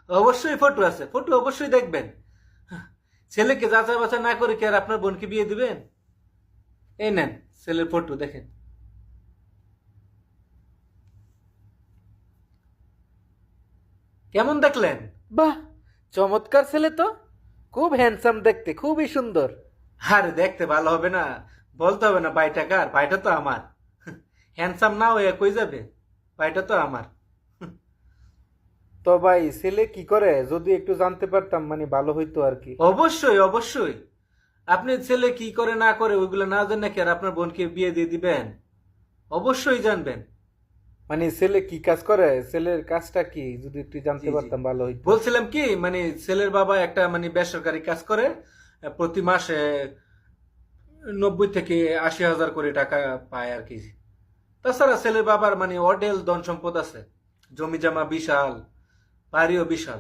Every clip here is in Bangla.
অবশ্যই ফটো আছে, ফটো অবশ্যই দেখবেন। ছেলেকে যাচাই বাছাই না করে কি আর আপনার বোনকে বিয়ে দিবেন? এই নেন ছেলের ফটো দেখেন। কেমন দেখলেন? বাহ, চমৎকার ছেলে তো, খুব হ্যান্ডসাম দেখতে, খুবই সুন্দর। আরে দেখতে ভালো হবে না, বলতে হবে না ভাইটা কার, ভাইটা তো আমার। হ্যান্ডসাম না হয়ে কই যাবে, ভাইটা তো আমার। তো ভাই ছেলে কি করে যদি একটু জানতে পারতাম মানে ভালো হইতো আর কি। অবশ্যই অবশ্যই। আপনি ছেলে কি করে না করে ওইগুলো না জানেন নাকি আর আপনার বোনকে বিয়ে দিয়ে দিবেন? অবশ্যই জানবেন। মানে ছেলে কি কাজ করে, ছেলের কাজটা কি যদি একটু জানতে জি জি, পারতাম ভালো হইতো। বলছিলাম কি মানে ছেলের বাবা একটা মানে বেসরকারি কাজ করে, প্রতি মাসে 90 থেকে 80 হাজার করে টাকা পায় আর কি। তাছাড়া ছেলের বাবার মানে অডেল ধন সম্পদ আছে, জমি জমা বিশাল, বাড়িও বিশাল।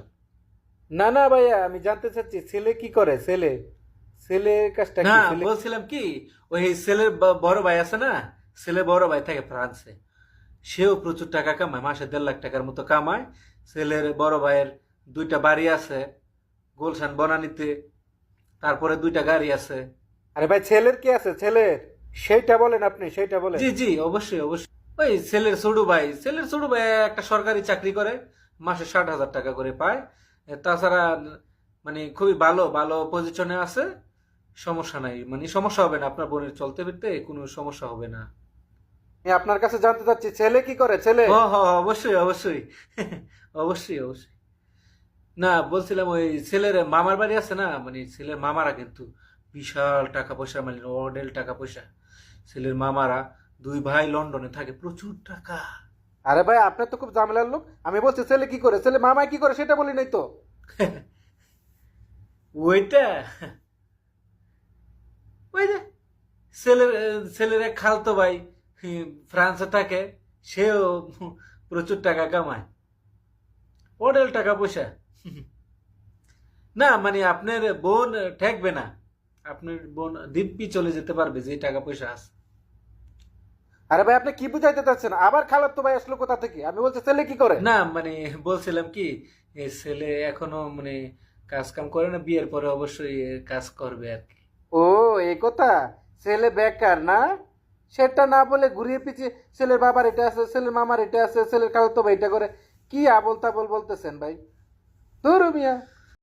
না না ভাইয়া, আমি জানতে চাচ্ছি ছেলে কি করে, ছেলে ছেলের কাজটা না, কি ছেলে। বলছিলাম কি ওই ছেলের বড় ভাই আছে না, ছেলের বড় ভাই থাকে ফ্রান্সে। সেও প্রচুর টাকা কামায়, মাসে 1.5 লাখ টাকার মতো কামায়। ছেলের বড় ভাইয়ের 2টা বাড়ি আছে গুলশান বনানীতে, তারপরে 2টা গাড়ি আছে। আরে ভাই ছেলের কি আছে ছেলের, সেইটা বলেন, আপনি সেইটা বলেন। জি জি, অবশ্যই অবশ্যই। ওই ছেলের ছোট ভাই একটা সরকারি চাকরি করে, মাসে 60 হাজার টাকা করে পায়। তাছাড়া মানে খুবই ভালো ভালো পজিশনে আছে। সমস্যা নাই, মানে সমস্যা হবে না, আপনার বোনের চলতে ফিরতে কোনো সমস্যা হবে না। আমি আপনার কাছে জানতে চাচ্ছি ছেলে কি করে, ছেলে। ও হ, অবশ্যই অবশ্যই। অবশ্যই অবশ্যই। না, বলছিলাম ওই ছেলের মামার বাড়ি আছে না, মানে ছেলের মামারা কিন্তু বিশাল টাকা পয়সা, মানে অডেল টাকা পয়সা। ছেলের মামারা 2 ভাই লন্ডনে থাকে, প্রচুর টাকা। আরে ভাই আপনার তো খুব ঝামেলার লোক, আমি বলছি ছেলে কি করে, ছেলে মামাই কি করে সেটা বলি নাই তো। ওইটা, ওই যে ছেলের ছেলের এক খালতো ভাই ফ্রান্সে থাকে, সেও প্রচুর টাকা কামায়, অডেল টাকা পয়সা। না মানে আপনার বোন ঠেকবে না, আপনার বোন দিব্যি চলে যেতে পারবে যে টাকা পয়সা আছে। আরে ভাই আপনি কি বুঝাইতে চাচ্ছেন, আবার খালাতো ভাই আসলো কোথা থেকে, আমি বলছি ছেলে কি করে। না মানে বলছিলাম কি, এই ছেলে এখনো মানে কাজ কাম করে না, বিয়ের পরে অবশ্যই কাজ করবে আর কি। ও, এই কথা। ছেলে বেকার না, সেটা না বলে ঘুরিয়ে পিছিয়ে ছেলের বাবার এটা আছে, ছেলের মামার এটা আছে, ছেলের খালাতো ভাই এটা করে, কি আবল তাবল বলতেছেন ভাই। ধরু মিয়া।